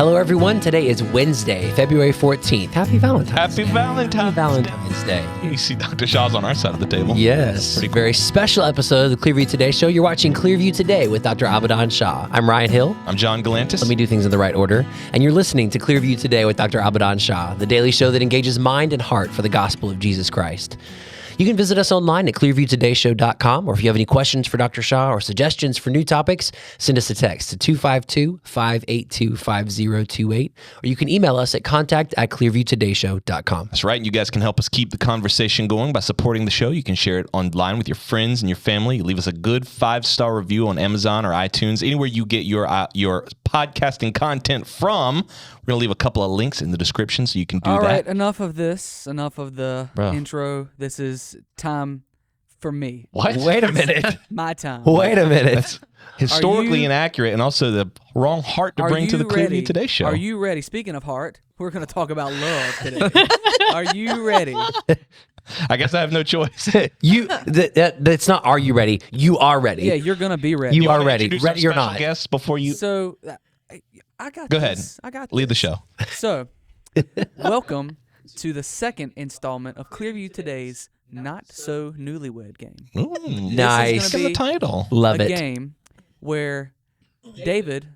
Hello, everyone. Today is Wednesday, February 14th. Happy Valentine's Happy Day. Valentine's Valentine's Day. You see Dr. Shaw's on our side of the table. Yes. Pretty cool. Very special episode of the Clearview Today Show. You're watching Clearview Today with Dr. Abadan Shah. I'm Ryan Hill. I'm John Galantis. Let me do things in the right order. And you're listening to Clearview Today with Dr. Abadan Shah, the daily show that engages mind and heart for the gospel of Jesus Christ. You can visit us online at clearviewtodayshow.com, or if you have any questions for Dr. Shah or suggestions for new topics, send us a text to 252-582-5028, or you can email us at contact@clearviewtodayshow.com. That's right. And you guys can help us keep the conversation going by supporting the show. You can share it online with your friends and your family. You leave us a good 5-star review on Amazon or iTunes, anywhere you get your podcasting content from. We're going to leave a couple of links in the description so you can do that. All right, enough of this. Enough of the intro. This is time for me. What? Wait a minute. My time. Wait a minute. That's historically inaccurate and also the wrong heart to bring to the Clearview Today show. Are you ready? Speaking of heart, we're going to talk about love today. Are you ready? I guess I have no choice. It's not are you ready? You are ready. Yeah, you're going to be ready. You are ready. Ready or not. Guess before you... So, I got Go this. ahead. I got Lead the this. show. So, welcome to the second installment of Clearview Today's Not So Newlywed Game. Ooh, Nice. Look at the title. Love A it. game where David,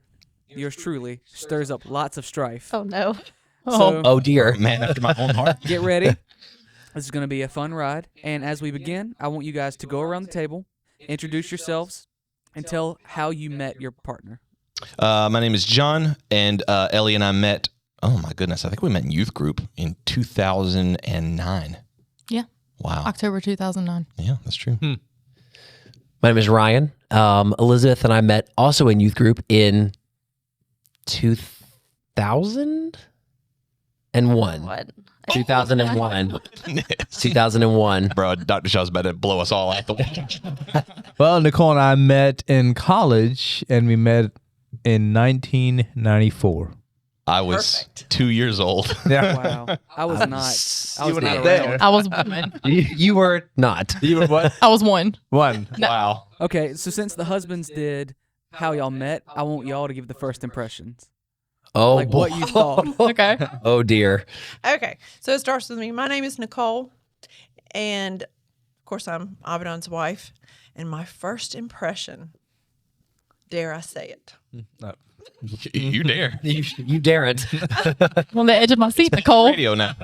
yours truly, stirs up lots of strife. Oh, no. So, Oh dear. Man after my own heart. get ready. This is going to be a fun ride. And as we begin, I want you guys to go around the table, introduce yourselves, and tell how you met your partner. My name is John, and Ellie and I met, oh my goodness, I think we met in youth group in 2009. Yeah. Wow. October 2009. Yeah, that's true. My name is Ryan. Elizabeth and I met also in youth group in 2001. What? 2001. 2001. Bro, Dr. Shaw's about to blow us all out the water. Well, Nicole and I met in college, and we met in 1994. I was 2 years old. Yeah. Wow. I was not. I You was were not not around. there. I was one. You were not. You were what? I was one. One. Wow. Okay, so since the husbands did how y'all met, I want y'all to give the first impressions. Oh, Like boy. what you thought. Okay. Oh, dear. Okay, so it starts with me. My name is Nicole, and of course, I'm Abadan's wife. And my first impression, dare I say it? You dare. You daren't. On the edge of my seat, Nicole. Radio now.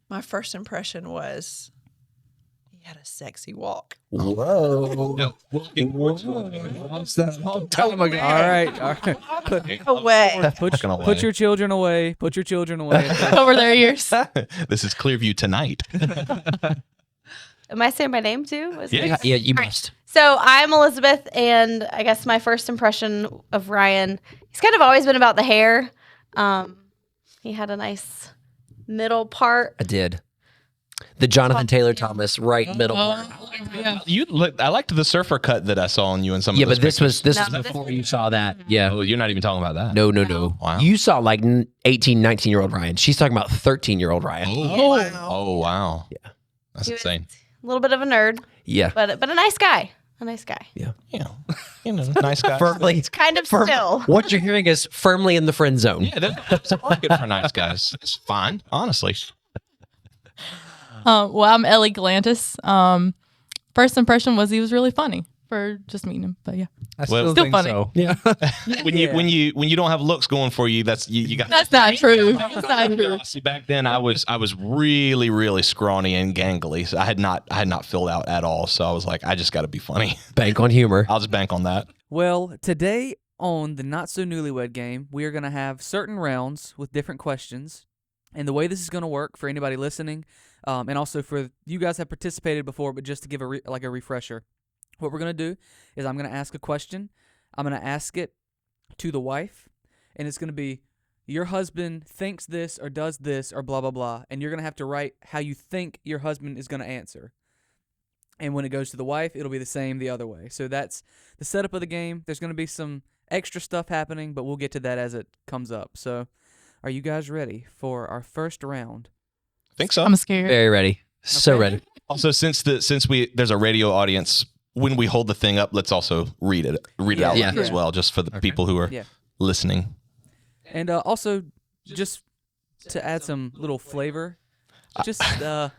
My first impression was he had a sexy walk. Whoa. Long time ago. All right. Away. Put your children away. Put your children away. Over their ears. This is Clearview Tonight. Am I saying my name too? Yeah. Yeah, you must. So I'm Elizabeth, and I guess my first impression of Ryan, he's kind of always been about the hair. He had a nice middle part. I did. The Jonathan Taylor Thomas right middle part. Yeah. I liked the surfer cut that I saw on you in some Yeah, of those but this was No, was before you saw that. Yeah. Oh, you're not even talking about that. No. Wow. You saw like 18, 19-year-old Ryan. She's talking about 13-year-old Ryan. Oh, wow. Yeah. That's He was insane. a little bit of a nerd, Yeah. but a nice guy. A nice guy. Yeah. Nice guy. Firmly. Kind of still. What you're hearing is firmly in the friend zone. Yeah, that's a market for nice guys. It's fine, honestly. Well, I'm Ellie Galantis. First impression was he was really funny for just meeting him. But yeah. I Well- still Still think funny. so. Yeah. When you don't have looks going for you, that's you got. That's not true. That's not true. See, back then I was really, really scrawny and gangly. So I had not filled out at all. So I was like, I just got to be funny. Bank on humor. I'll just bank on that. Well, today on the Not So Newlywed Game, we are going to have certain rounds with different questions. And the way this is going to work for anybody listening, and also for you guys have participated before, but just to give a refresher, what we're going to do is I'm going to ask a question. I'm going to ask it to the wife, and it's going to be, your husband thinks this or does this or blah, blah, blah, and you're going to have to write how you think your husband is going to answer. And when it goes to the wife, it'll be the same the other way. So that's the setup of the game. There's going to be some extra stuff happening, but we'll get to that as it comes up. So are you guys ready for our first round? I think so. I'm scared. Very ready. So Okay. ready. Also, since there's a radio audience, when we hold the thing up, let's also read it out Yeah. loud as well, just for the people who are Yeah. listening. And also, just to add some little flavor, just I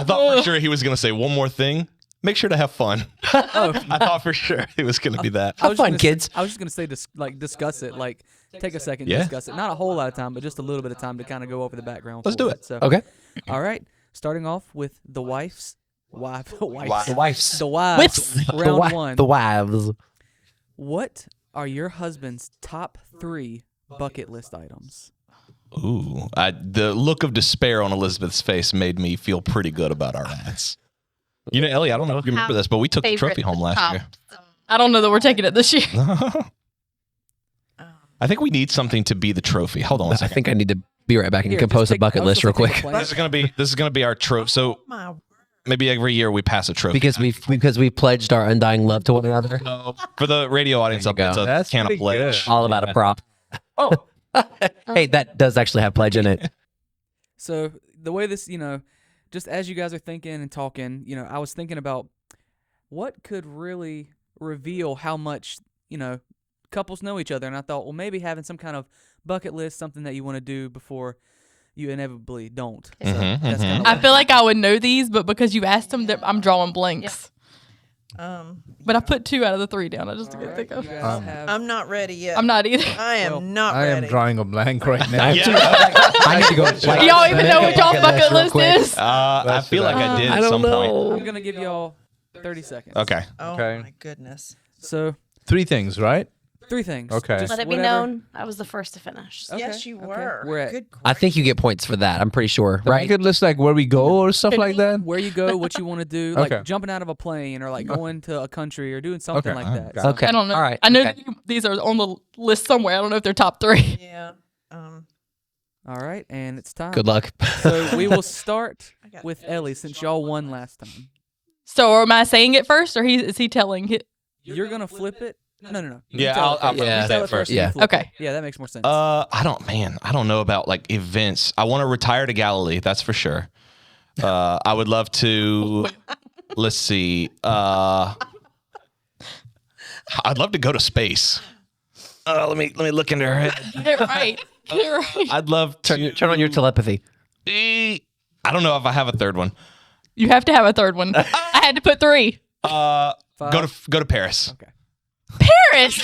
thought for sure he was going to say one more thing. Make sure to have fun. I thought for sure it was going to be that. I was fun, gonna kids. I was just gonna say, discuss it. Like, take a second, Yeah. discuss it. Not a whole lot of time, but just a little bit of time to kind of go over the background. Let's for do it. So, Okay. all right. Starting off with the wives. The wives. The wives. Round one. The wives. What are your husband's top 3 bucket list items? Ooh, the look of despair on Elizabeth's face made me feel pretty good about our ads. You know, Ellie, I don't know if you remember this, but we took the trophy home last year. I don't know that we're taking it this year. I think we need something to be the trophy. Hold on one I second. think I need to be right back and Here, compose just a bucket I was list real supposed to quick. take a plan. This is gonna be our trophy. So My maybe every year we pass a trophy. because we pledged our undying love to one another. For the radio audience up there, it's a That's can of pretty pledge. good. All about a prop. Oh, Hey, that does actually have pledge in it. So the way this, just as you guys are thinking and talking, I was thinking about what could really reveal how much, couples know each other. And I thought, well, maybe having some kind of bucket list, something that you want to do before you inevitably don't. So that's kinda I what- feel like I would know these, but because you asked them, I'm drawing blanks. But I put 2 out of the 3 down. I just All can't right, think of. you guys have- I'm not ready yet. I'm not either. I am Well, not I ready. am drawing a blank right now. I need to go. Do y'all even know what y'all bucket list is? I feel like I did I at don't some point. know. I'm going to give y'all 30 seconds. Okay. Oh Okay. my goodness. So 3 things, right? 3 things. Okay. Just Let it be whatever. known I was the first to finish. Okay, Yes, you okay. were. We're at Good. I think you get points for that. I'm pretty sure, The right? bucket list, like where we go or stuff like that. where you go, what you want to do, like Okay. jumping out of a plane or like going to a country or doing something Okay. like that. Got So- Okay. I don't know. All right. I know Okay. that these are on the list somewhere. I don't know if they're top 3. Yeah. All right, and it's time. Good luck. So we will start I got with 50 Ellie since y'all won last time. So am I saying it first, or is he telling it? You're gonna flip it. No. You Yeah, tell it I'll first. yeah. You tell it first. and you Yeah. flip it. Okay. Yeah, that makes more sense. I don't know about like events. I want to retire to Galilee, that's for sure. I would love to. Let's see. I'd love to go to space. Let me look into her head. Get it right. Get it right. I'd love to. Turn on your telepathy. I don't know if I have a third one. You have to have a third one. I had to put 3. Go to Paris. okay. Paris.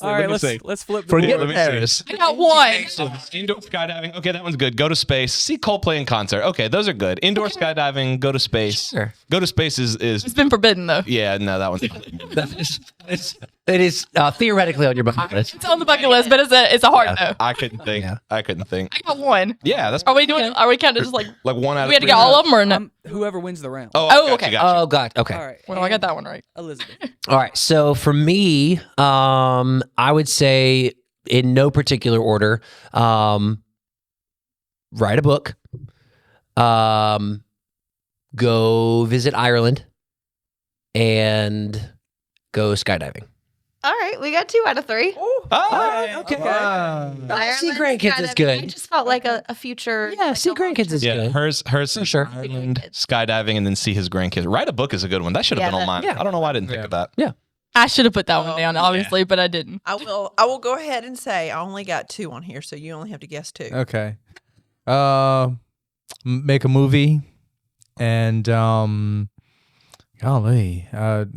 All right, me see. let's flip the Forget board. Let me see. Paris. I got 1. Indoor skydiving. Okay, that one's good. Go to space. See Coldplay in concert. Okay, those are good. Indoor skydiving. Go to space. Sure. Go to space is It's been forbidden though. yeah. No, that one's. It is theoretically on your bucket list. It's on the bucket list, but it's a hard no. I couldn't think. Yeah. I couldn't think. I got 1. Yeah, that's Are we doing? Are we counting just like like one out of we had to three. get all of them or no? Whoever wins the round. Oh, Oh, gotcha, okay. gotcha. Oh God. Okay. All right. Well, I got that one right. Elizabeth. All right. So for me, I would say in no particular order, write a book, go visit Ireland, and go skydiving. All right, we got 2 out of 3. Oh, okay. Ireland, See, grandkids is skydiving. good. I just felt like a future. Yeah, like see, a grandkids is yeah. good. Hers For sure. Ireland, skydiving, and then see his grandkids. Write a book is a good one. That should have Yeah, been on that- mine. yeah. I don't know why I didn't think of that. I should have put that one down, obviously, but I didn't. I will go ahead and say I only got 2 on here, so you only have to guess 2. Okay. Make a movie and golly, have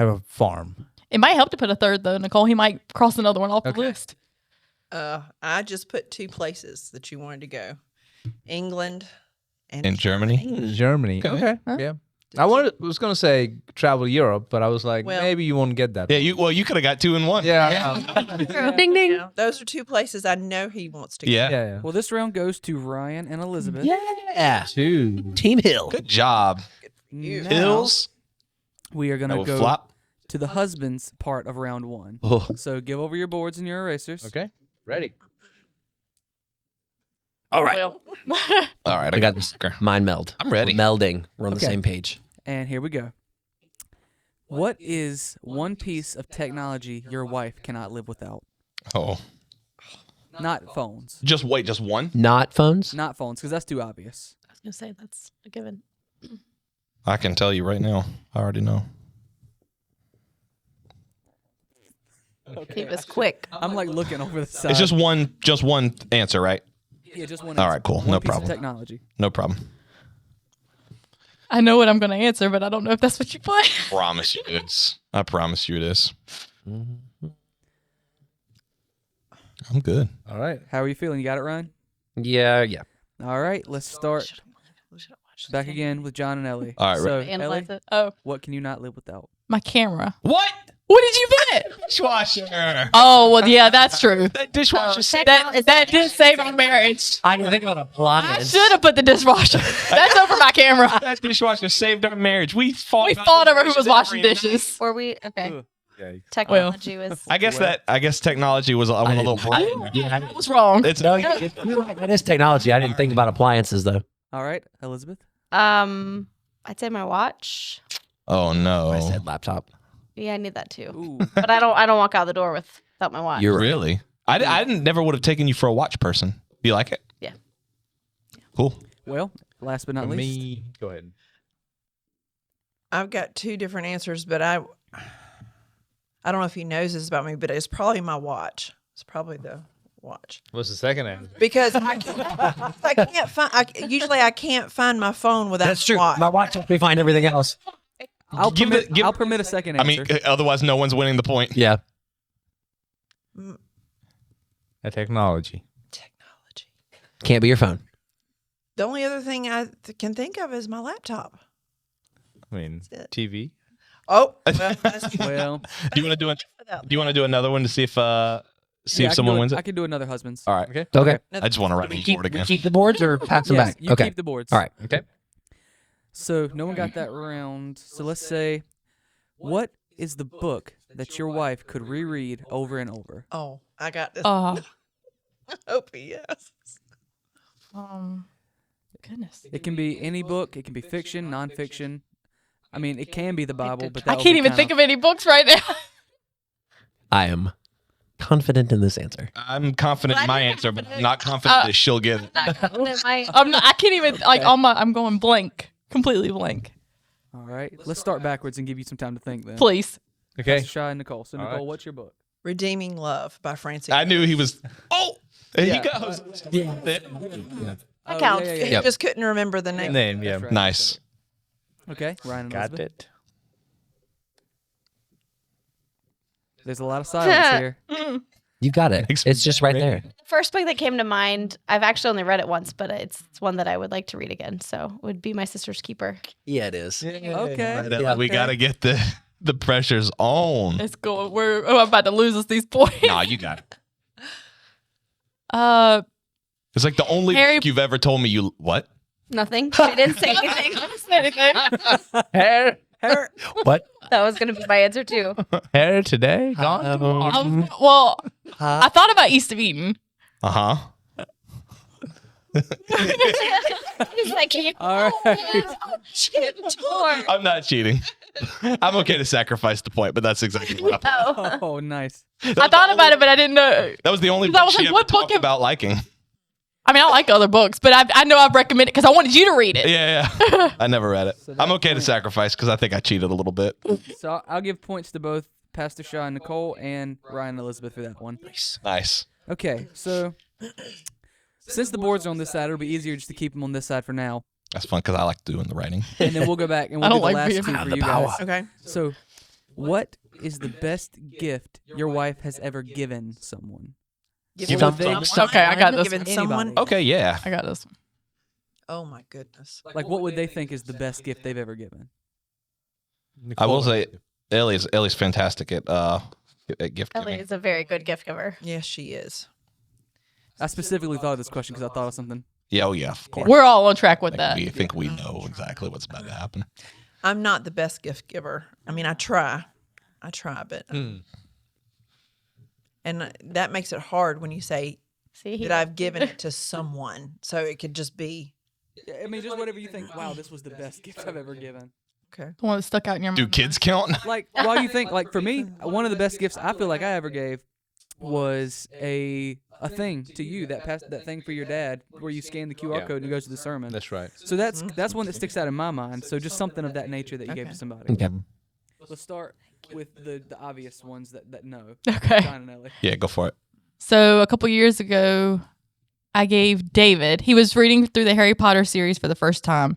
a farm. It might help to put a third though, Nicole. He might cross another one off the Okay. list. I just put 2 places that you wanted to go. England and In Germany. Germany. Okay. Yeah. I was gonna say travel Europe, but I was like, Well- maybe you won't get that. Yeah, you could have got 2 in 1. Yeah. Ding ding. Yeah, those are 2 places I know he wants to go. Yeah. Yeah. Well, this round goes to Ryan and Elizabeth. Yeah. 2. Team Hill. Good job. You. Now, Hills. we are That gonna would go flop. to the husband's part of round 1. Oh. So give over your boards and your erasers. Okay. Ready. All right. Well, All right, I got this. Mind meld. I'm ready. We're melding. We're on the Okay. same page. And here we go. What is one piece of technology your wife cannot live without? Oh, Not phones. just one. Not phones. Not phones, because that's too obvious. I was gonna say that's a given. I can tell you right now. I already know. He was quick. I'm like looking over the side. It's just one answer, right? Yeah, just one. All answer. right, cool. One No piece of problem. technology. No problem. I know what I'm going to answer, but I don't know if that's what you put. Promise you it is. I promise you it is. I'm good. All right. How are you feeling? You got it, Ryan? Yeah. All right, let's start back again with John and Ellie. All right, So, Analyze Ellie, it. Oh, what can you not live without? my camera. What? What did you put? Dishwasher. Oh, well, yeah, that's true. That dishwasher. That did save our marriage. I can think about I appliance. should have put the dishwasher. That's over my camera. That dishwasher saved our marriage. We fought. We about fought this over who was every washing night. dishes. Were we? Okay. Ugh. Yeah. Technology was. I guess technology was a little. Yeah, I was wrong. It's no, you're right. That is technology. I didn't think about appliances though. All right, Elizabeth. I'd say my watch. Oh no. I said laptop. Yeah, I need that too. Ooh. But I don't walk out the door without my watch. You're right. Really? I never would have taken you for a watch person. You like it? Yeah. Cool. Well, last but not For least, me, go ahead. I've got two different answers, but I don't know if he knows this about me, but it's probably my watch. It's probably the watch What's the second answer? because I can't find. Usually I can't find my phone without That's true. my watch. My watch helps me find everything else. I'll Give permit a second I answer. mean, otherwise no one's winning the point. Yeah. A technology. Technology. Can't be your phone. The only other thing I can think of is my laptop. I mean, it. TV. Oh, well, that's Well, Do you want to do without Do you want to do another one to see if yeah, I can someone do wins I it? can do another husband's. All right. Okay. Okay. I just want to write on the board We again. keep the boards or pass them Yes, back? you Okay. keep the boards. All right. Okay. So no one got that round. So let's say, what is the book that your wife could reread over and over? Oh, I got this. Oh, Hope yes. goodness. It can be any book. It can be fiction, nonfiction. I mean, it can be the Bible, but I can't even think of any books right now. I am confident in this answer. I'm confident in my answer, but not confident that she'll get it. I can't even I'm going blank, completely blank. All right, let's start backwards and give you some time to think. Then, Please. Okay. Pastor Shy and Nicole. So All Nicole, right. what's your book? Redeeming Love by Francie. I knew he was. Oh, he Yeah. got Jose. That Oh, counts. yeah, He yeah, yeah. just couldn't remember the name. Name. Yeah. That's right. Nice. Okay, Ryan and Got Elizabeth. it. There's a lot of silence here. You got it. It's just right there. The first book that came to mind, I've actually only read it once, but it's one that I would like to read again. So it would be My Sister's Keeper. Yeah, it is. Okay. Yeah. We got to get the pressures on. It's going. I'm about to lose us these points. Nah, you got it. It's like the only Harry- book you've ever told me you. What? Nothing. I didn't say anything. Hair. What? That was going to be my answer too. Hair today. Gone. Well, I thought about East of Eden. Uh huh. He's like, All right. I'm not cheating. I'm okay to sacrifice the point, but that's exactly what happened. Oh, nice. I thought about it, but I didn't know. That was the only 'Cause I book was she like, ever what book talked am- about liking. I mean, I like other books, but I know I've recommended because I wanted you to read it. Yeah. I never read it. So I'm that okay to point- sacrifice because I think I cheated a little bit. So I'll give points to both Pastor Shaw and Nicole and Ryan and Elizabeth for that one. Nice. Okay, so since the boards are on this side, it'll be easier just to keep them on this side for now, That's fun because I like doing the writing. and then we'll go back and I we'll don't do the like last being two out for of you the power. guys. Okay. So, what is the best gift your wife has ever given someone? Given What someone? Okay, I got this. Given Anybody. someone. Okay, yeah. I got this. Oh my goodness. Like, what would they think is the best gift they've ever given? I will say Ellie's fantastic at gift Ellie giving. is a very good gift giver. Yes, she is. I specifically thought of this question because I thought of something. Yeah, oh yeah, of course. We're all on track with I that. think we know exactly what's about to happen. I'm not the best gift giver. I mean, I try, but and that makes it hard when you say See, that I've given it to someone. So it could just be I mean, just whatever you think. Wow, this was the best gift I've ever given. okay. The one that stuck out in your Do mind. kids count? Like, while you think, like for me, one of the best gifts I feel like I ever gave was a thing to you that thing for your dad where you scan the QR code and it goes to the sermon. That's right. So that's one that sticks out in my mind. So just something of that nature that you gave to somebody. Okay. Let's start with the obvious ones that know. Okay. John and Ellie. Yeah, go for it. So a couple years ago, I gave David. He was reading through the Harry Potter series for the first time,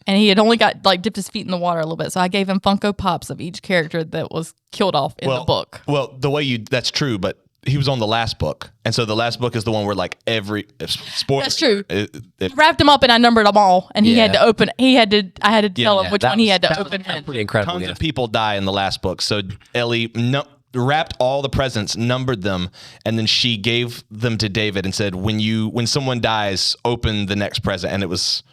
and he had only got dipped his feet in the water a little bit. So I gave him Funko Pops of each character that was killed off in the book. Well, the way that's true, but he was on the last book, and so the last book is the one where like every spoiler. That's true. I Wrapped them up and I numbered them all, and he had to open. I had to tell him which one he had to that open. was pretty incredible. tons Yeah. of people die in the last book. So Ellie wrapped all the presents, numbered them, and then she gave them to David and said, "When someone dies, open the next present." And it was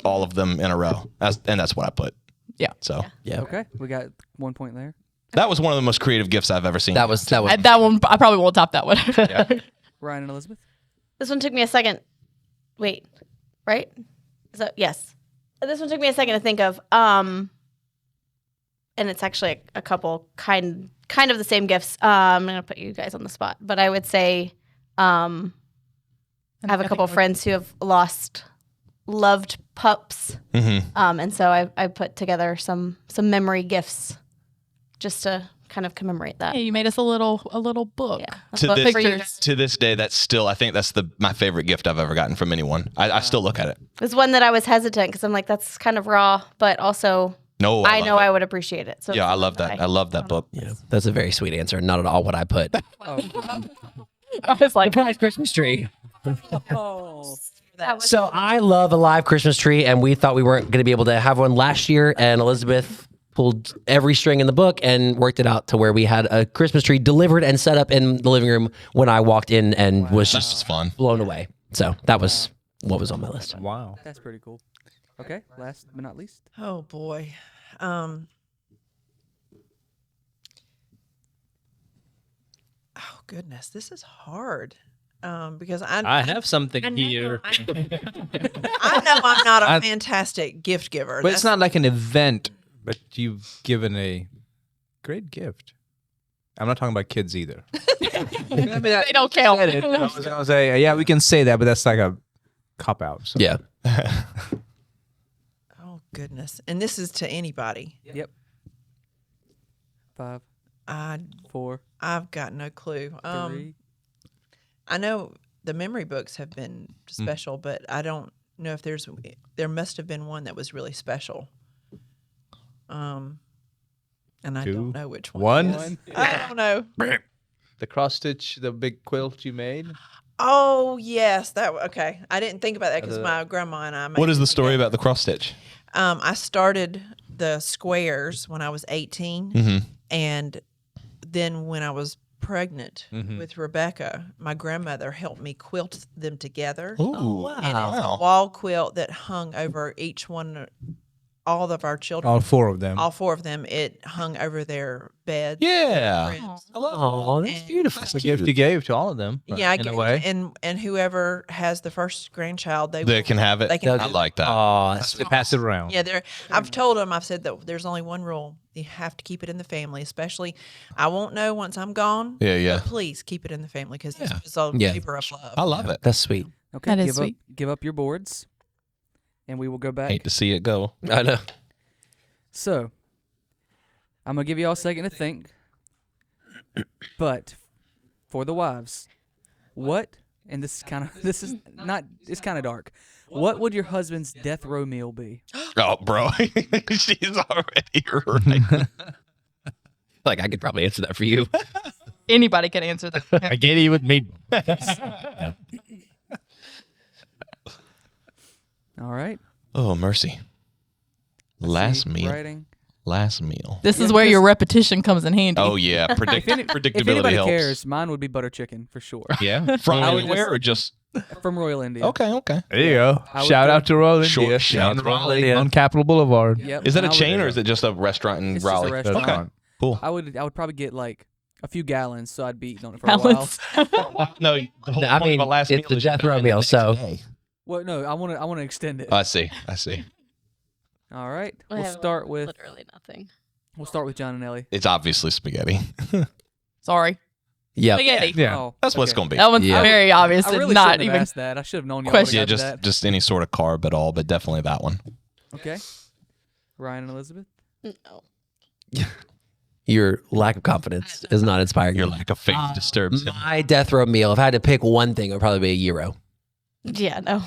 all of them in a row. And that's what I put. Yeah. So Yeah. Okay, we got 1 point there. that was one of the most creative gifts I've ever seen. That was That one, I probably won't top that one. Ryan and Elizabeth. This one took me a second. Wait, right? Yes. This one took me a second to think of. And it's actually a couple kind of the same gifts. I'm gonna put you guys on the spot, but I would say, I have a couple of friends who have lost loved pups, and so I put together some memory gifts just to kind of commemorate that. Hey, you made us a little book. Yeah. to this day, that's still, I think that's my favorite gift I've ever gotten from anyone. I still look at it. It's one that I was hesitant because I'm like, that's kind of raw, but also No, I know I would. would appreciate it. So Yeah, it's I one love that. I love that book. Yeah, that's a very sweet answer. Not at all what I put. I was like, Surprise Christmas tree. Oh, That was So I love a live Christmas tree, and we thought we weren't going to be able to have one last year, and Elizabeth pulled every string in the book and worked it out to where we had a Christmas tree delivered and set up in the living room when I walked in and was This just is fun. blown away. So that was what was on my list. Wow. that's pretty cool. Okay, last but not least. Oh boy. Oh goodness, this is hard. Because I have something here. I know I'm not a fantastic gift giver. But it's not like an event, but you've given a great gift. I'm not talking about kids either. they don't count. I was going to say, yeah, we can say that, but that's like a cop out. So. Yeah. Oh goodness, and this is to anybody. Yep. 5, I 4, I've got no clue. 3. I know the memory books have been special, but I don't know if there must have been one that was really special. And I Two. don't know which one. One? it is. I don't know. The cross stitch, the big quilt you made. Oh yes, okay. I didn't think about that because my grandma and I. What is made the it story together. about the cross stitch? I started the squares when I was 18, Mm-hmm. and then when I was pregnant with Rebecca, my grandmother helped me quilt them together. Ooh, And it's a wall quilt that hung over each one, all of our children, All four of them. all 4 of them. It hung over their bed. Yeah. Friends. Oh, that's And- beautiful. That's the gift you gave to all of them. Yeah, I in a gave- way. and whoever has the first grandchild, They can have it. They can I have it. like that. Oh, that's They pass it around. Yeah, I've told them. I've said that there's only one rule: you have to keep it in the family. Especially, I won't know once I'm gone. Yeah, yeah. But please keep it in the family because Yeah. it's a Yeah. labor of love. I love it. that's sweet. Okay, That is sweet. Give up your boards, and we will go back. Hate to see it go. I know. So, I'm gonna give you all a second to think. But for the wives, what? And this is not. It's kind of dark. What would your husband's death row meal be? Oh, bro. She's already right. Like I could probably answer that for you. Anybody can answer that. I get you with me. All right. Oh, mercy. Last See, meal. Writing. Last meal. This is Yeah, where your because- repetition comes in handy. Oh, yeah. If Predictability anybody helps. cares, mine would be butter chicken for sure. Yeah. From I would anywhere or just. From Royal India. Okay, okay. There you go. I would Shout go- out to Royal Short India. shout Shout to Royal India. on Capitol Boulevard. Yep. Is that and a I would- chain or is it just a restaurant in It's just a Raleigh? restaurant. Okay. Cool. I would probably get like a few gallons, so I'd be eating on it for a while. Balance. No, the whole I point mean, of a last it's meal the is death you row die the meal, next so- day. Well, no, I want to extend it. I see. I see. All right. I We'll have start with literally nothing. John and Ellie. It's obviously spaghetti. Sorry. Yep. Spaghetti. Yeah. Oh, That's what it's okay. going to be. That one's Yeah. very obvious I and really not shouldn't have even. asked that. I should have known y'all question. would Yeah, have got just any sort of carb at all, but definitely that one. that. Okay. Ryan and Elizabeth. No. Your lack of confidence is not inspiring. Your me. lack of faith disturbs him. My death row meal, if I had to pick one thing, it would probably be a gyro. Yeah, no.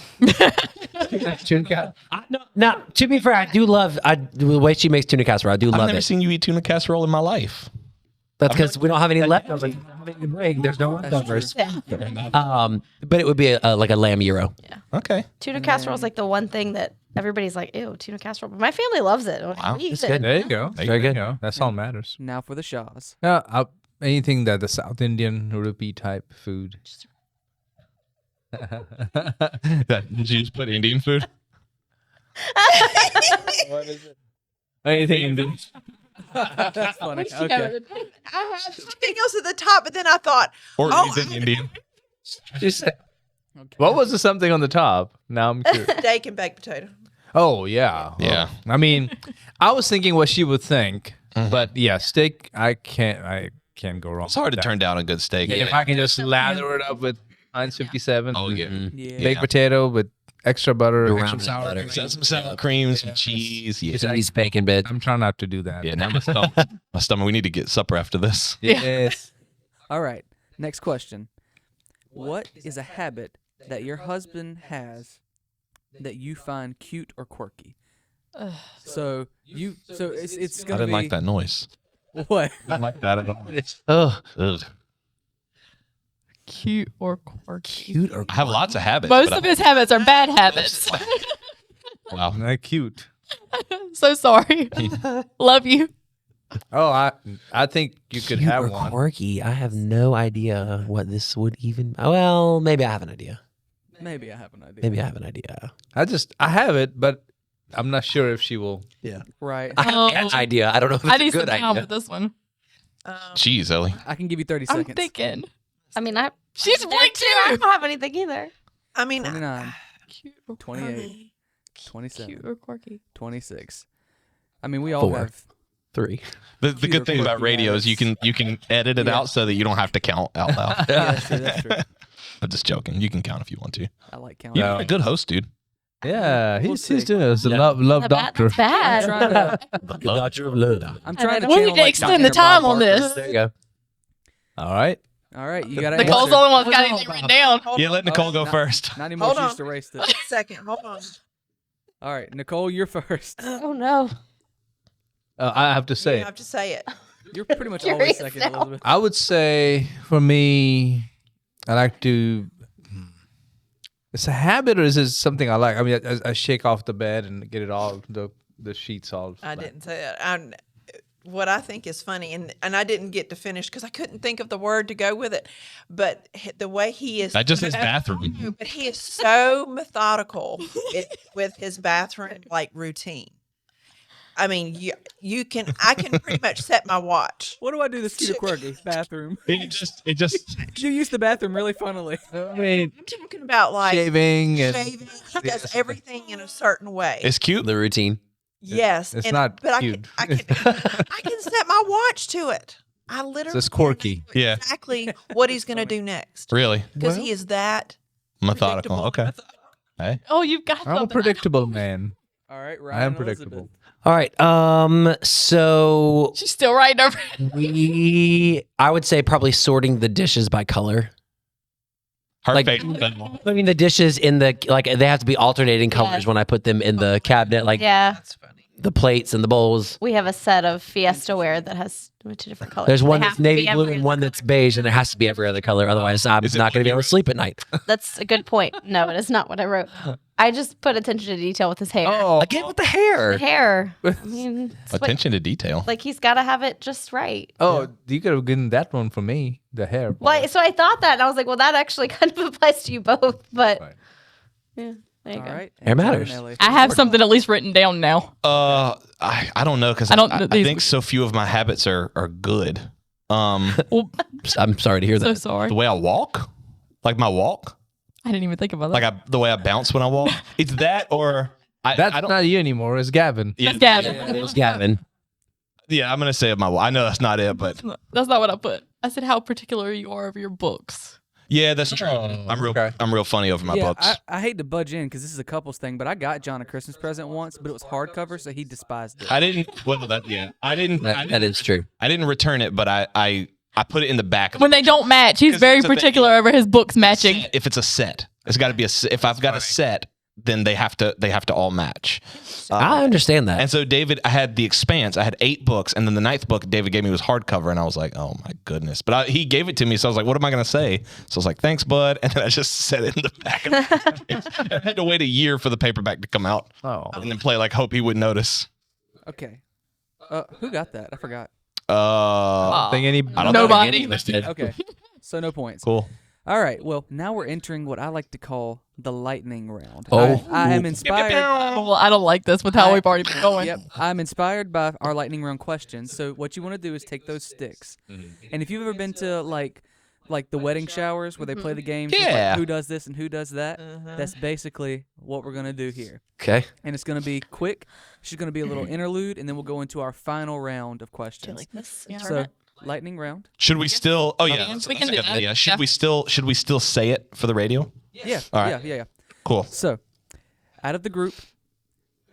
Now, to be fair, I do love the way she makes tuna casserole. I do I've love never it. seen you eat tuna casserole in my life. That's because we don't have any leftovers. There's no leftovers. But it would be like a lamb gyro. Okay. Tuna casserole is like the one thing that everybody's like, ew, tuna casserole. But my family loves it. Wow, We eat it's it. good. There you go. Very good. There you go. That's all that matters. Now for the Shaws. Anything that the South Indian rupee type food. Did you just put Indian food? Anything Indian. That's funny. Okay. I had something else at the top, but then I thought, Or Oh, anything Indian? What was the something on the top? Now I'm curious. steak and baked potato. Oh yeah, Yeah. I mean, I was thinking what she would think, but yeah, steak. I can't go wrong. It's hard to with that. turn down a good steak. If I can just lather it up with Heinz 57. Oh, yeah. Yeah. Baked potato with extra butter, Around extra it, sour butter. cream. Some sour cream, some cheese. Yeah. Just these bacon bits. I'm trying not to do that. Yeah, now my stomach. We need to get supper after this. Yes. All right. Next question. What is a habit that your husband has that you find cute or quirky? So it's I gonna didn't be like that noise. what? I didn't like that at all. Ugh. Cute or quirky. Cute or I have lots of habits. Most but of his habits are bad habits. Wow. Not cute. So sorry. Love you. Oh, I think you could cute have or one. quirky. I have no idea what this would even. Well, maybe I have an idea. Maybe I have an idea. Maybe I have an idea. I have it, but I'm not sure if she will. Right. I have an idea. I don't know if it's I a need some good time idea. with this one. Jeez, Ellie. I can give you 30 I'm seconds. thinking. I mean, She's there right too. I too. don't have anything either. I mean, 29, Cute or 28, 27, Cute or quirky. 26. I mean, we all 4. have 3. The Cute or good thing about quirky radio is you can edit it Yeah. out so that you don't have to count out loud. Yeah, that's true. That's true. I'm just joking. You can count if you want to. I like counting. You're a good host, dude. Yeah, We'll he's see. doing it. It's a love doctor. That's bad. I'm trying to, Doctor of Love. I'm trying to We need channel to like extend Dr. the time Bob on Barker. this. There you go. All right. All right, you got to Nicole's the only one that's got anything written down. Yeah, let Nicole go first. Not anymore. Hold She on. used to race it. second. Hold on. All right, Nicole, you're first. Oh no. I have to You say, have to say it. You're pretty much always Curious second, now. Elizabeth. I would say for me, I like to. It's a habit, or is it something I like? I mean, I shake off the bed and get it all the sheets all. I back. didn't say that. What I think is funny, and I didn't get to finish because I couldn't think of the word to go with it, but the way he is. That just is bathroom. But he is so methodical with his bathroom like routine. I mean, I can pretty much set my watch. What do I do this cute or quirky? Bathroom. It just You use the bathroom really funnily. I mean, I'm talking about like shaving and shaving. He does everything in a certain way. it's cute. The routine. Yes, it's not but cute. I can set my watch to it. I literally it's quirky. know Yeah. exactly what he's going to do next Really because he is that methodical. predictable. Okay. Hey. Oh, you've got I'm a something. predictable man. All right, I Ryan. am and predictable. Elizabeth. All right. So She's still writing over. I would say probably sorting the dishes by color. Her Like- favorite. Putting the dishes in the they have to be alternating colors Yes. when I put them in the cabinet, like Yeah. That's funny. the plates and the bowls. We have a set of Fiesta ware that has 2 different colors. There's They one have that's to navy be blue every and other one that's beige, and it has to be every other color. Otherwise, I'm Is it not going to be able to sleep at night. That's a good point. No, it is not what I wrote. I just put attention to detail with his hair. Oh, Again with the hair. The hair. I mean, it's what- Attention to detail. like he's got to have it just right. you could have gotten that one for me. The hair. Well, so I thought that, and I was like, well, that actually kind of applies to you both. But Right. yeah, there you All go. right. Hair and Joe matters. and Ellie. I have something at least written down now. I don't know because I don't- I these- think so few of my habits are good. Well, I'm sorry to hear so that. sorry. The way I walk, like my walk, I didn't even think about that. like the way I bounce when I walk. It's that or That's I don't. not you anymore. It's Gavin. Yeah, That's Gavin. It was Gavin. yeah, I'm gonna say my walk. I know that's not it, but That's not what I put. I said how particular you are of your books. Yeah, that's true. I'm real. Okay. I'm real funny over my yeah, books. I hate to budge in because this is a couples thing, but I got John a Christmas present once, but it was hardcover, so he despised it. I didn't. Well, that yeah. I didn't. That is true. I didn't return it, but I put it in the back. Of When they don't match, he's 'Cause very it's a thing, particular yeah. over his books matching. If it's a set, it's got to be a. If I've got a set, then they have to all match. I understand that. And so David, I had The Expanse. I had 8 books, and then the 9th book David gave me was hardcover, and I was like, oh my goodness. But he gave it to me, so I was like, what am I going to say? So I was like, thanks, bud. And then I just set it in the back. I had to wait a year for the paperback to come out, and then play like hope he would notice. Okay. Who got that? I forgot. I think any. I don't Nobody. think any of us did. Okay. So no points. Cool. All right. Well, now we're entering what I like to call the lightning round. Oh. I am inspired. Well, I don't like this with how we've already been going. Yep, I'm inspired by our lightning round questions. So what you want to do is take those sticks, and if you've ever been to like the wedding showers where they play the games, with, Yeah. like, who does this and who does that, that's basically what we're gonna do here. Okay. And it's gonna be quick. She's gonna be a little interlude, and then we'll go into our final round of questions. like this? So lightning round. Should we still? Oh yeah, we can do that. Yeah. Should we still say it for the radio? Yeah. All right. Yeah. Cool. So, out of the group,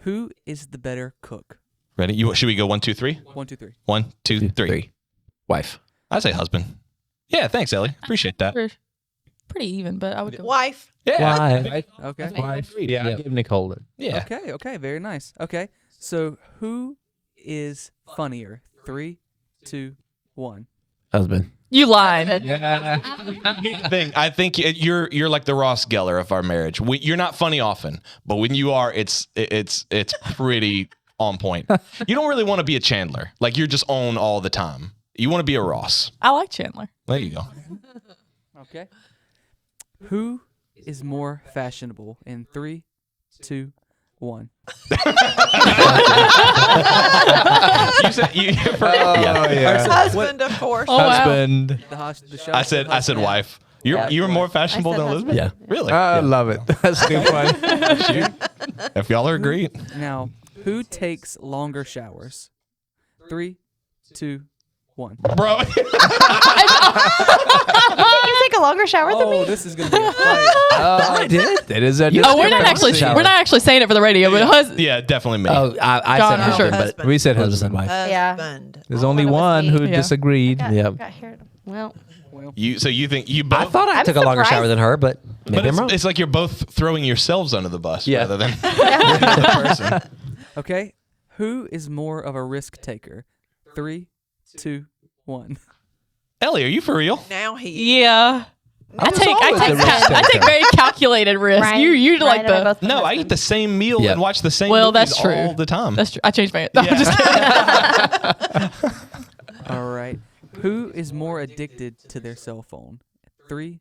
who is the better cook? Ready? Should we go 1, 2, 3? 1, 2, 3. 1, 2, 3. Wife. I say husband. Yeah. Thanks, Ellie. Appreciate that. We're pretty even, but I would go. Wife. Yeah. Wife. Okay. Wife. Yeah, I give Nicole it. Yeah. Okay. Very nice. Okay. So, who is funnier? 3, 2, 1. Husband. You lied. I think you're like the Ross Geller of our marriage. You're not funny often, but when you are, it's pretty on point. You don't really want to be a Chandler. Like you're just on all the time. You want to be a Ross. I like Chandler. There you go. Okay. Who is more fashionable? In 3, 2, 1. You said Husband, of course. Oh, wow. Husband. The show. I said wife. You're more fashionable I said than Elizabeth. Yeah. Really? I love it. That's good one. If y'all are agreed. Now, who takes longer showers? 3, 2, 1. Bro. You take a longer shower than me? Oh, this is gonna be a fight. I did. That is a Oh, we're not actually saying it for the radio, but Yeah, definitely me. Oh, I John, said for sure. husband, but We said Elizabeth husband. wife. Husband. There's only it was one me. who Yeah. disagreed. Yep. Got here. Well, So you think you I both? thought I I'm took a longer shower surprised. than her, but maybe But I'm wrong. it's like you're both throwing yourselves under the bus Yeah. rather than the person. Okay. Who is more of a risk taker? 3, 2, 1. Ellie, are you for real? Now he. yeah. I take always a risk taker. very calculated risks. Ryan, You Ryan like and I the. both put No, I husband. eat the same meal Yeah. and watch the same Well, movies that's true. all the time. That's true. I changed my. No, I'm just kidding. All right. Who is more addicted to their cell phone? 3,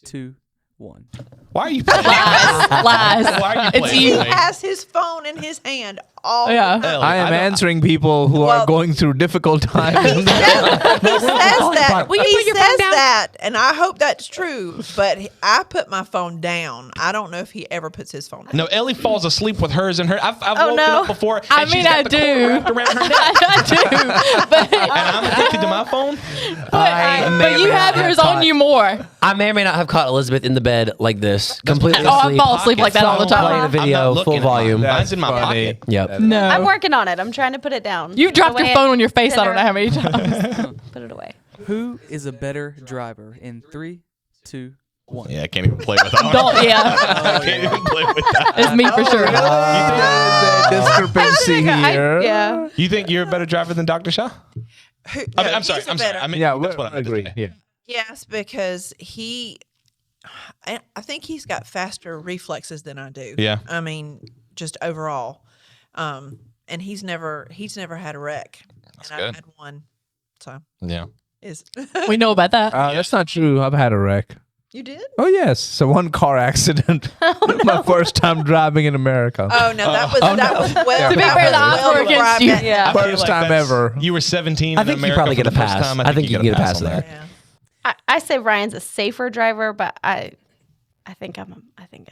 2, 1. Why are you playing? Lies. Why are you It's playing you. with He me? has his phone in his hand all Yeah. the time. Ellie, I am don't- answering people who are Well- going through difficult times. He says that. Will you He put your says phone down? that, and I hope that's true. But I put my phone down. I don't know if he ever puts his phone down. No, Ellie falls asleep with hers and her. I've Oh, woken no. up before. And I she's mean, got I the cord do. wrapped around her neck, I do. But, and I'm addicted to my phone. but you have yours on you more. I may or may not have caught Elizabeth in the bed like this, completely Oh, I asleep. fall asleep like that all the Playing a time. I'm video, not looking full at mine. volume. Mine's in my funny. pocket. Yep. No. I'm working on it. I'm trying to put it down. You dropped The your way phone it- on your face. I don't know how many dinner. times. Put it away. Who is a better driver? In 3, 2, 1. Yeah, I can't even play with that. Don't. Yeah. I can't even play with that. It's me for sure. There's a discrepancy here. Yeah. You think you're a better driver than Dr. Shaw? No, I'm sorry. he's a I'm sorry. better- I mean, Yeah, that's we what I meant to agree. say. Yeah. Yes, because I think he's got faster reflexes than I do. Yeah. I mean, just overall, and he's never had a wreck. That's and good. I've had one, so Yeah. is We know about that. That's not true. I've had a wreck. you did? Oh, yes. So one car accident. My first time driving in America. Oh no, that was well. To be that fair, was the odds well were before I against you. met him. Yeah. I feel First time that's- ever. You were 17 I in think you America probably for get a the first pass. time. I think you can get a pass on there. Yeah. I say Ryan's a safer driver, but I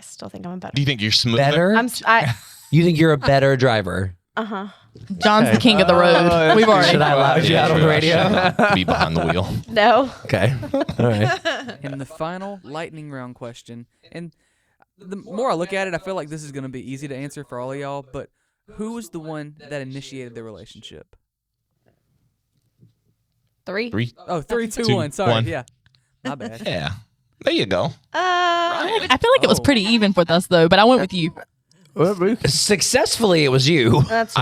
still think I'm a better. Do you think you're smooth? Better? I You think you're a better driver? uh-huh. John's the king of the road. We've already. Should I allow you out on the radio? Be behind the wheel. No. Okay. All right. And the final lightning round question, and the more I look at it, I feel like this is going to be easy to answer for all of y'all, but who was the one that initiated the relationship? 3. 3. Oh, 3, 2, 2, 1. Sorry. 1. Yeah. My bad. Yeah. There you go. I feel like it was pretty even with us though, but I went with you. Successfully, it was you. That's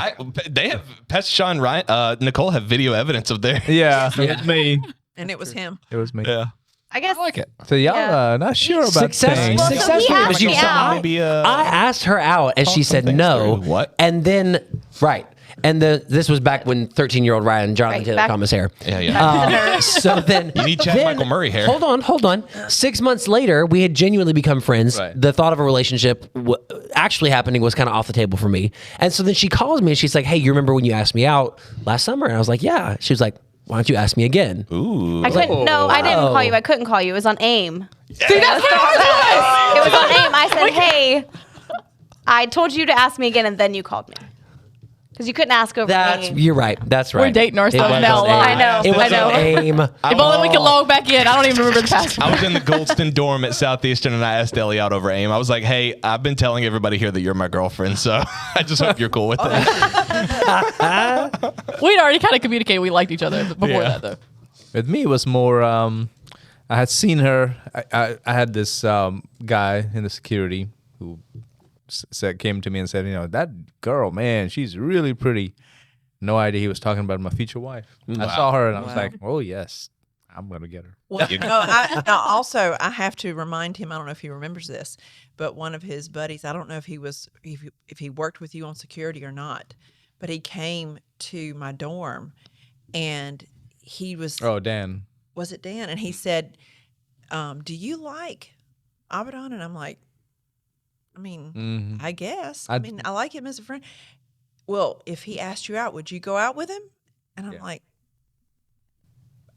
They have Pastor Sean, Ryan, Nicole have video evidence of their. Yeah, it was me. And it was him. It was me. Yeah. I guess. I like it. So y'all Yeah. not sure about Successfully, things. successfully, it was you. asked me So out. Maybe I asked her out, and she said things no. through. What? And then, right. And this was back when 13-year-old Ryan, Jonathan Right, Taylor back- Thomas hair. Yeah. So then You need Chad Michael Murray hair. Hold on. 6 months later, we had genuinely become friends. Right. The thought of a relationship actually happening was kind of off the table for me. And so then she calls me and she's like, "Hey, you remember when you asked me out last summer?" And I was like, "Yeah." She was like, "Why don't you ask me again?" Ooh. I couldn't. No, I didn't call you. I couldn't call you. It was on AIM. See, that's what it was on AIM. I said, "Hey, I told you to ask me again, and then you called me because you couldn't ask over AIM." You're right. That's right. We're dating ourselves It was now. on AIM. I know, It was I know. on AIM. If only we could log back in. I don't even remember the password. I was in the Goldston dorm at Southeastern, and I asked Ellie out over AIM. I was like, "Hey, I've been telling everybody here that you're my girlfriend, so I just hope you're cool with that." We'd already kind of communicated we liked each other before Yeah. that though. With me, it was more. I had seen her. I had this guy in the security who came to me and said, "That girl, man, she's really pretty." No idea he was talking about my future wife. I saw her and I was Wow. like, "Oh yes, I'm gonna get her." Well, also, I have to remind him. I don't know if he remembers this, but one of his buddies. I don't know if he worked with you on security or not, but he came to my dorm, and he was. Oh, Dan. Was it Dan? And he said, "Do you like Abaddon?" And I'm like, I mean, Mhm. I guess. I'd- I mean, I like him as a friend. Well, if he asked you out, would you go out with him? And I'm Yeah. like,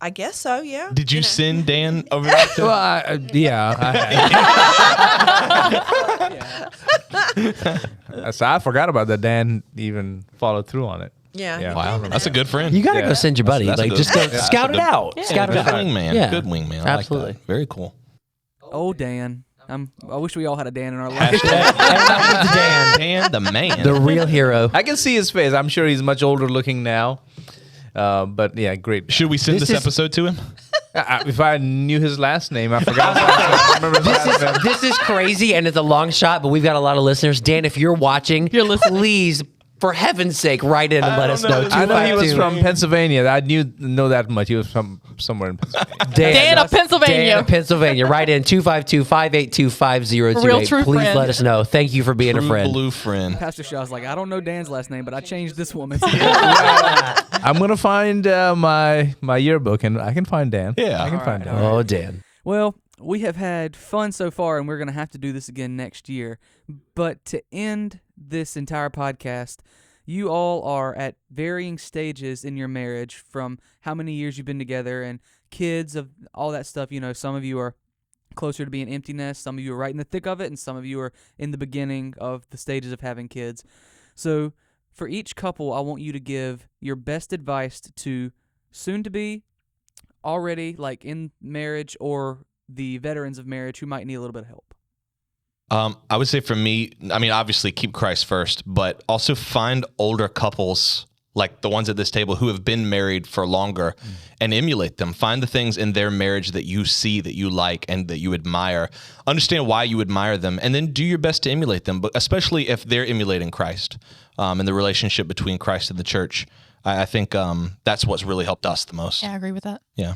I guess so. Yeah. Did you know. send Dan over there? Well, yeah. So I forgot about that. Dan even followed through on it. Yeah. Yeah. he Wow, did. that's a good friend. You gotta Yeah. go send your buddy. That's a Like, good- just go yeah, scout that's it a good- out. Yeah, Scout it good out. wingman. Yeah. Good wingman. Absolutely. I like that. Very cool. Oh, Dan. I wish we all had a Dan in our life. Dan, the man. The real hero. I can see his face. I'm sure he's much older looking now. But yeah, great. Should we send This this is- episode to him? If I knew his last name, I forgot. I remember his last name. This is crazy and it's a long shot, but we've got a lot of listeners. Dan, if you're watching, please, for heaven's sake, write in and let us know. I know he was 252. from Pennsylvania. I know that much. He was from somewhere in Pennsylvania. Dan of Pennsylvania. Dan of Pennsylvania. Write in 252-582-5028. Real true Please friend. let us know. Thank you for being a True friend. blue friend. Pastor Shaw's like, I don't know Dan's last name, but I changed this woman's. I'm gonna find my yearbook, and I can find Dan. Yeah. I can find Dan. Oh, Dan. Well, we have had fun so far, and we're going to have to do this again next year. But to end this entire podcast, you all are at varying stages in your marriage, from how many years you've been together and kids, of all that stuff. Some of you are closer to being empty nest, some of you are right in the thick of it, and some of you are in the beginning of the stages of having kids. So for each couple, I want you to give your best advice to soon to be, already like in marriage, or the veterans of marriage who might need a little bit of help. I would say for me, I mean, obviously keep Christ first, but also find older couples like the ones at this table who have been married for longer and emulate them. Find the things in their marriage that you see, that you like, and that you admire. Understand why you admire them, and then do your best to emulate them, but especially if they're emulating Christ and the relationship between Christ and the church. I think that's what's really helped us the most. Yeah, I agree with that. Yeah.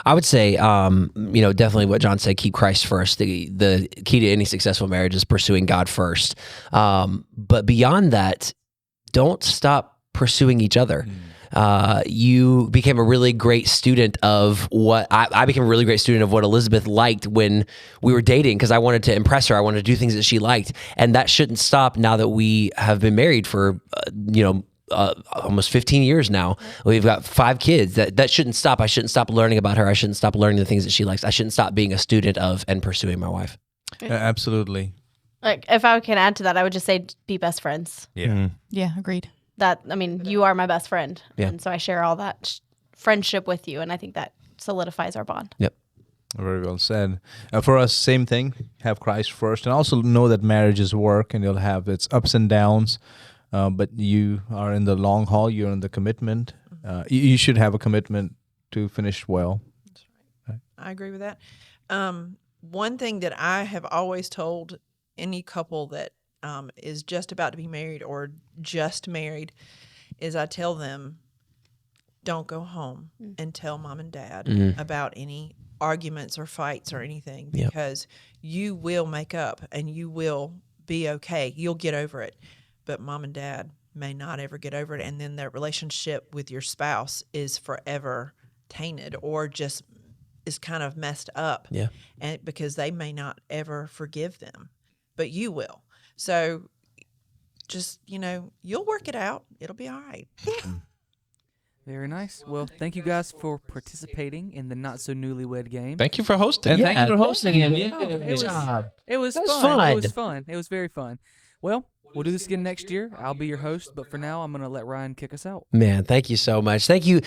I would say, definitely what John said, keep Christ first. The key to any successful marriage is pursuing God first. But beyond that, don't stop pursuing each other. You became a really great student of what I became a really great student of what Elizabeth liked when we were dating, because I wanted to impress her. I wanted to do things that she liked. And that shouldn't stop now that we have been married for, almost 15 years now. We've got 5 kids. That shouldn't stop. I shouldn't stop learning about her. I shouldn't stop learning the things that she likes. I shouldn't stop being a student of and pursuing my wife. Absolutely. Like, if I can add to that, I would just say be best friends. Yeah. Yeah, agreed. you are my best friend. Yeah. And so I share all that friendship with you. And I think that solidifies our bond. Yep. Very well said. For us, same thing. Have Christ first, and also know that marriage is work, and you'll have its ups and downs. But you are in the long haul. You're in the commitment. You should have a commitment to finish well. I agree with that. One thing that I have always told any couple that is just about to be married or just married is I tell them, don't go home and tell mom and dad about any arguments or fights or anything, because you will make up and you will be okay. You'll get over it. But mom and dad may not ever get over it. And then their relationship with your spouse is forever tainted or just is kind of messed up. Yeah. And because they may not ever forgive them, but you will. So just, you'll work it out. It'll be all right. Very nice. Well, thank you guys for participating in the Not So Newlywed Game. Thank you for hosting. And thank you for hosting him. It was fun. It was fun. It was very fun. Well, we'll do this again next year. I'll be your host, but for now, I'm going to let Ryan kick us out. Man, thank you so much. Thank you,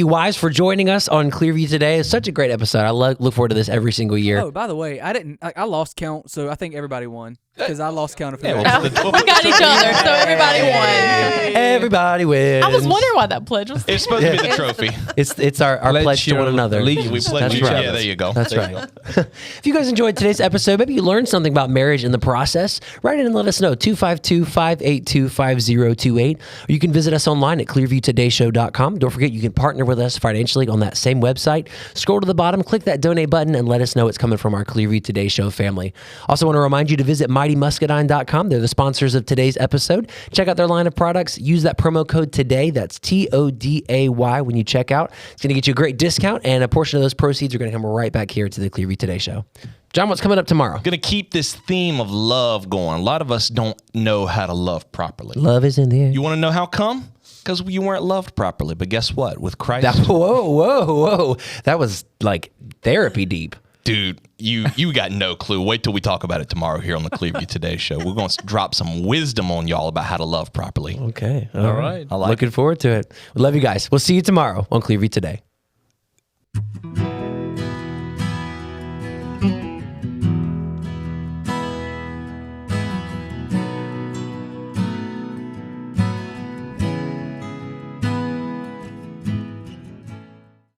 Wise, for joining us on Clearview today. It's such a great episode. I look forward to this every single year. Oh, by the way, I lost count, so I think everybody won because I lost count of who. We got each other, so everybody won. Everybody wins. I was wondering why that pledge was there. It's supposed to be the trophy. It's our pledge to one another. We pledge That's each right. other. Yeah, there you go. That's right. If you guys enjoyed today's episode, maybe you learned something about marriage in the process, write in and let us know, 252-582-5028. Or you can visit us online at clearviewtodayshow.com. Don't forget, you can partner with us financially on that same website. Scroll to the bottom, click that donate button, and let us know it's coming from our Clearview Today Show family. Also want to remind you to visit mightymuscadine.com. They're the sponsors of today's episode. Check out their line of products. Use that promo code TODAY. That's TODAY when you check out. It's going to get you a great discount, and a portion of those proceeds are going to come right back here to the Clearview Today Show. John, what's coming up tomorrow? Going to keep this theme of love going. A lot of us don't know how to love properly. Love is in the air. You want to know how come? Because you weren't loved properly. But guess what? With Christ. Whoa. That was like therapy deep. Dude, you got no clue. Wait till we talk about it tomorrow here on the Clearview Today Show. We're going to drop some wisdom on y'all about how to love properly. Okay. All right. I like Looking forward to it. We love you guys. We'll see you tomorrow on Clearview Today.